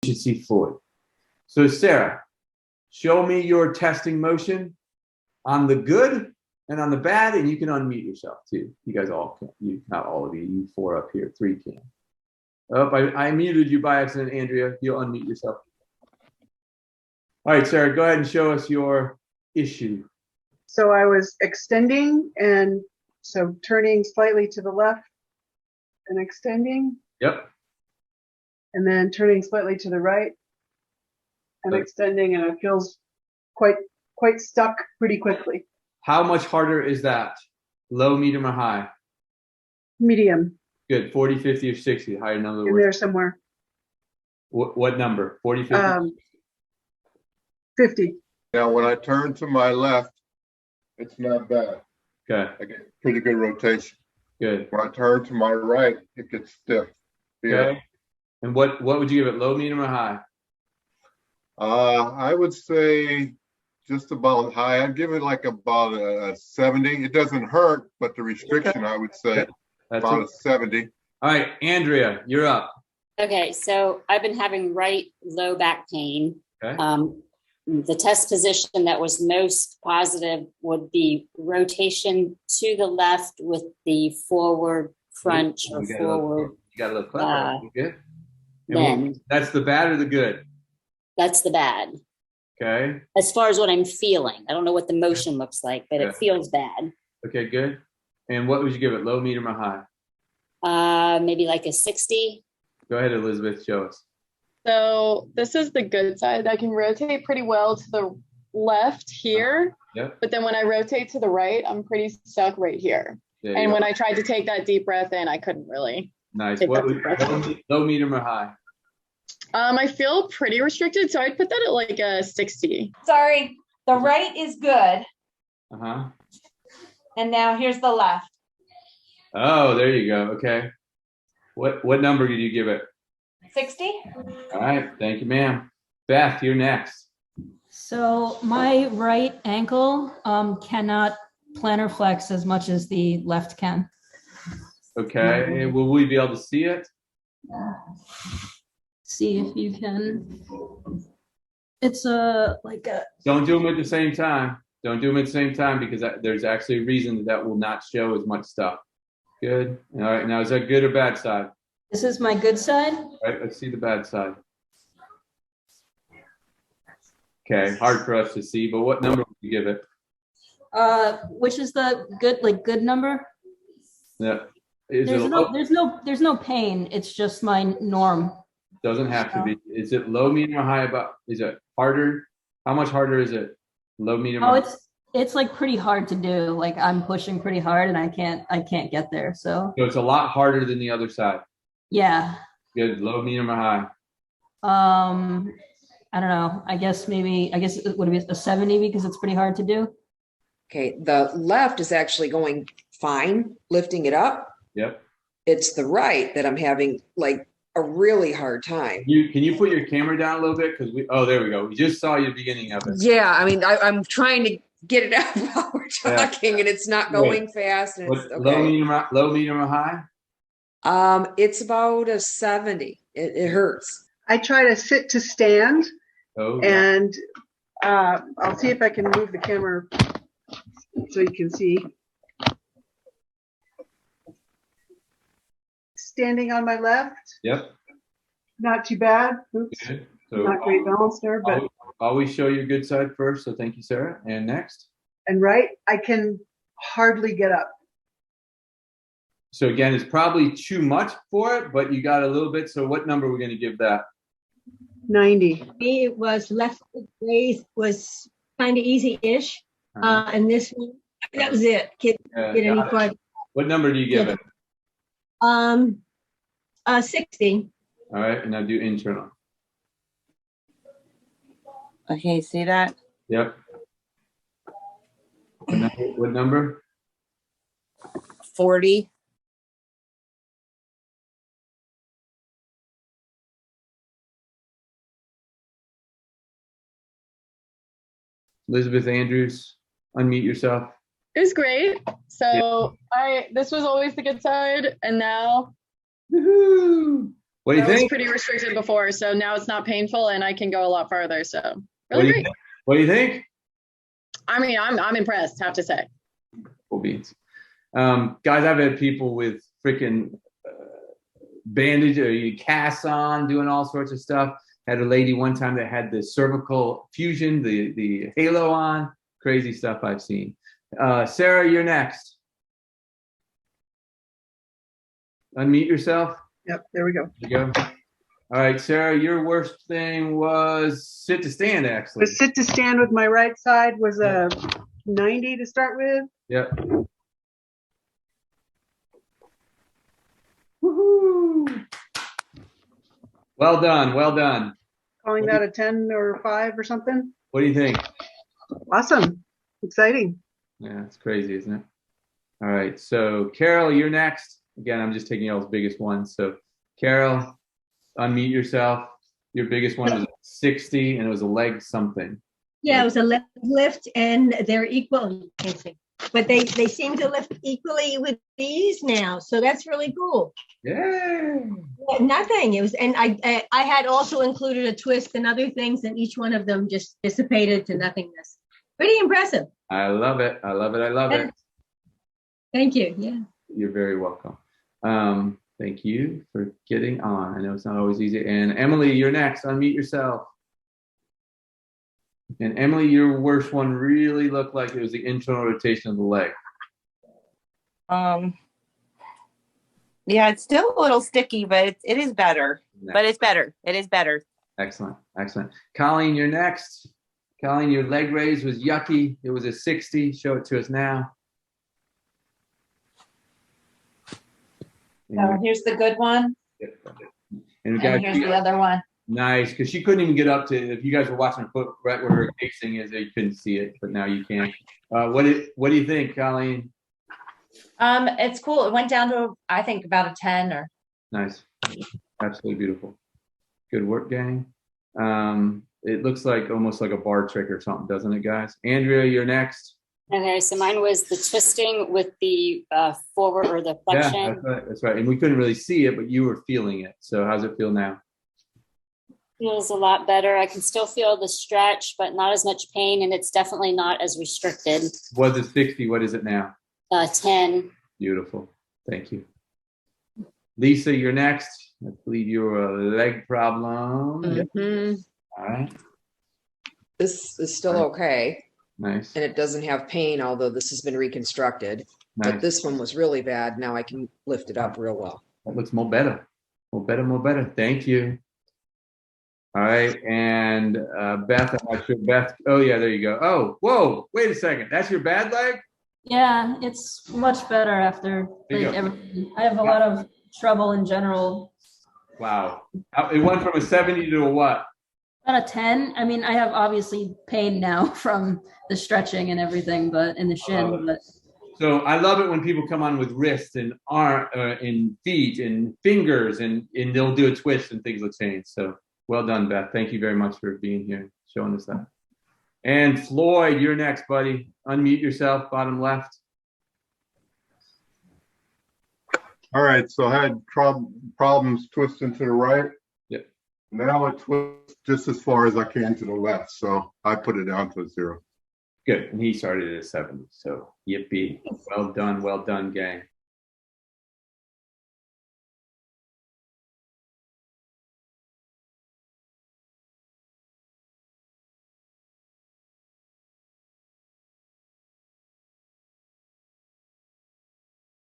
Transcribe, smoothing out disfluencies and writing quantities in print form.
should see fluid. So Sarah, show me your testing motion on the good and on the bad, and you can unmute yourself too. You guys all can. You, not all of you. You four up here, three can. Oh, I muted you by accident, Andrea. You'll unmute yourself. All right, Sarah, go ahead and show us your issue. So I was extending, and so turning slightly to the left and extending. Yep. And then turning slightly to the right and extending, and it feels quite stuck pretty quickly. How much harder is that? Low, medium, or high? Medium. Good. 40, 50, or 60? Higher number. In there somewhere. What number? 40, 50? 50. Now, when I turn to my left, it's not bad. Okay. I get pretty good rotation. Good. When I turn to my right, it gets stiff. Yeah. Okay. And what would you give it? Low, medium, or high? I would say just about high. I'd give it like about a 70. It doesn't hurt, but the restriction, I would say, That's about a 70. All right, Andrea, you're up. Okay, so I've been having right low back pain. Okay. The test position that was most positive would be rotation to the left with the forward crunch or forward. You got a little clever. You good? Bend. That's the bad or the good? That's the bad. Okay. As far as what I'm feeling, I don't know what the motion looks like, but it feels bad. Okay, good. And what would you give it? Low, medium, or high? Maybe like a 60. Go ahead, Elizabeth. Show us. So this is the good side. I can rotate pretty well to the left here. Yep. But then when I rotate to the right, I'm pretty stuck right here. And when I tried to take that deep breath in, I couldn't really. Nice. What low, medium, or high? I feel pretty restricted, so I'd put that at like a 60. Sorry, the right is good. Uh-huh. And now here's the left. Oh, there you go. Okay. What number did you give it? 60. All right. Thank you, ma'am. Beth, you're next. So my right ankle cannot plantar flex as much as the left can. Okay. And will we be able to see it? See if you can. It's like a. Don't do them at the same time. Don't do them at the same time because there's actually a reason that will not show as much stuff. Good. All right. Now, is that good or bad side? This is my good side. All right. Let's see the bad side. Okay. Hard for us to see, but what number would you give it? Which is the good number? Yeah. There's no pain. It's just my norm. Doesn't have to be. Is it low, medium, or high? Is it harder? How much harder is it? Low, medium. Oh, it's like pretty hard to do. Like I'm pushing pretty hard and I can't get there. So it's a lot harder than the other side. Yeah. Good. Low, medium, or high? I don't know. I guess it would be a 70 because it's pretty hard to do. Okay, the left is actually going fine, lifting it up. Yep. It's the right that I'm having like a really hard time. Can you put your camera down a little bit? There we go. We just saw you at the beginning of it. Yeah, I mean, I'm trying to get it out while we're talking, and it's not going fast. And it's, okay. Low, medium, or high? It's about a 70. It hurts. I try to sit to stand, and I'll see if I can move the camera so you can see. Standing on my left. Yep. Not too bad. Oops. Good. So not great balance there, but always show your good side first. So thank you, Sarah. And next. And right, I can hardly get up. So again, it's probably too much for it, but you got a little bit. So what number are we going to give that? 90. Me, it was left raise was kind of easy-ish, and this one, that was it. Can't get any farther. What number do you give it? 60. All right, and now do internal. Okay, see that? Yep. What number? 40. Elizabeth Andrews, unmute yourself. It was great. So this was always the good side, and now Woohoo! What do you That was think? pretty restricted before, so now it's not painful and I can go a lot farther. So What really do you great. think? What do you think? I mean, I'm impressed, have to say. Cool beans. Guys, I've had people with freaking bandage or casts on, doing all sorts of stuff. Had a lady one time that had the cervical fusion, the halo on. Crazy stuff I've seen. Sarah, you're next. Unmute yourself. Yep, there we go. There you go. All right, Sarah, your worst thing was sit to stand, actually. The sit to stand with my right side was a 90 to start with. Yep. Woohoo! Well done, well done. Calling that a 10 or 5 or something. What do you think? Awesome. Exciting. Yeah, it's crazy, isn't it? All right, so Carol, you're next. Again, I'm just taking y'all's biggest ones. So Carol, unmute yourself. Your biggest one was 60 and it was a leg something. Yeah, it was a leg lift and they're equal, but they seem to lift equally with ease now. So that's really cool. Yeah. Nothing. It was, and I had also included a twist and other things, and each one of them just dissipated to nothingness. Pretty impressive. I love it. I love it. I love it. Thank you. Yeah. You're very welcome. Thank you for getting on. I know it's not always easy. And Emily, you're next. Unmute yourself. And Emily, your worst one really looked like it was the internal rotation of the leg. Yeah, it's still a little sticky, but it is better. Next. But it's better. It is better. Excellent. Excellent. Colleen, you're next. Colleen, your leg raise was yucky. It was a 60. Show it to us now. So here's the good one, And and here's the other one. nice, because she couldn't even get up to. If you guys were watching foot right where her casing is, you couldn't see it, but now you can. What do you think, Colleen? It's cool. It went down to, I think, about a 10 or. Nice, absolutely beautiful. Good work, gang. It looks like almost like a bar trick or something, doesn't it, guys? Andrea, you're next. Okay, so mine was the twisting with the forward or the flexion. Yeah, that's right. That's right. And we couldn't really see it, but you were feeling it. So how's it feel now? Feels a lot better. I can still feel the stretch, but not as much pain, and it's definitely not as restricted. Was it 60? What is it now? 10. Beautiful. Thank you. Lisa, you're next. I believe you're a leg problem. Mhm. All right. This is still okay, Nice. and it doesn't have pain, although this has been reconstructed. But Nice. this one was really bad. Now I can lift it up real well. That looks more better. More better, more better. Thank you. All right. And Beth, I'm not sure. Beth, oh, yeah, there you go. Oh, whoa. Wait a second. That's your bad leg? Yeah, it's much better after There you go. everything. I have a lot of trouble in general. Wow. It went from a 70 to a what? About a 10. I mean, I have obviously pain now from the stretching and everything, but in the shin. But So I love it when people come on with wrists and arm and feet and fingers and they'll do a twist and things will change. So well done, Beth. Thank you very much for being here, showing us that. And Floyd, you're next, buddy. Unmute yourself, bottom left. All right, so I had problems twisting to the right. Yep. Now it twists just as far as I can to the left, so I put it down to a 0. Good. And he started at a 70. So yippee. Well done, gang.